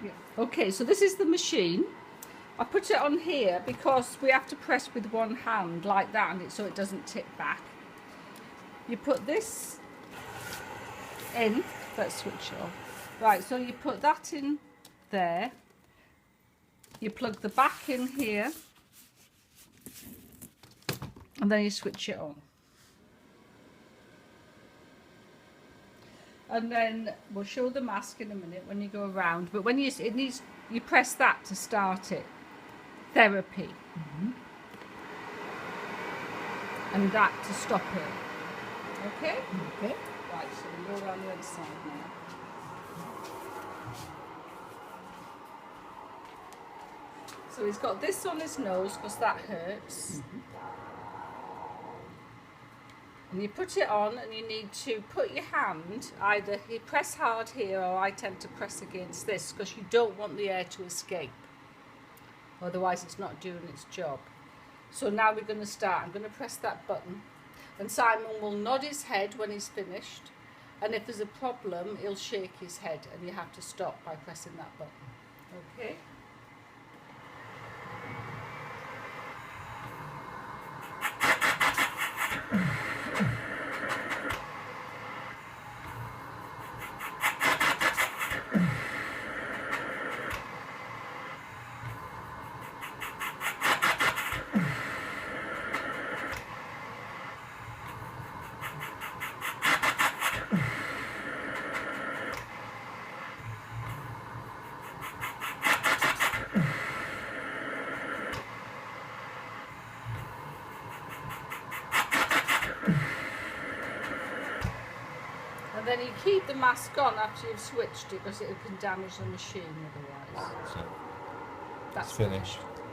Yeah. Okay, so this is the machine. I put it on here because we have to press with one hand like that, and so it doesn't tip back. You put this in. Let's switch it off. Right, so you put that in there. You plug the back in here, and then you switch it on. And then we'll show the mask in a minute when you go around. But when you press that to start it. Therapy. And that to stop it. Okay? Okay. Right, so we'll go around the other side now. So he's got this on his nose because that hurts. And you put it on, and you need to put your hand, either you press hard here, or I tend to press against this because you don't want the air to escape. Otherwise it's not doing its job. So now we're going to start. I'm going to press that button, and Simon will nod his head when he's finished, and if there's a problem he'll shake his head, and you have to stop by pressing that button. Okay? And then you keep the mask on after you've switched it because it can damage the machine otherwise. So That's it's finished.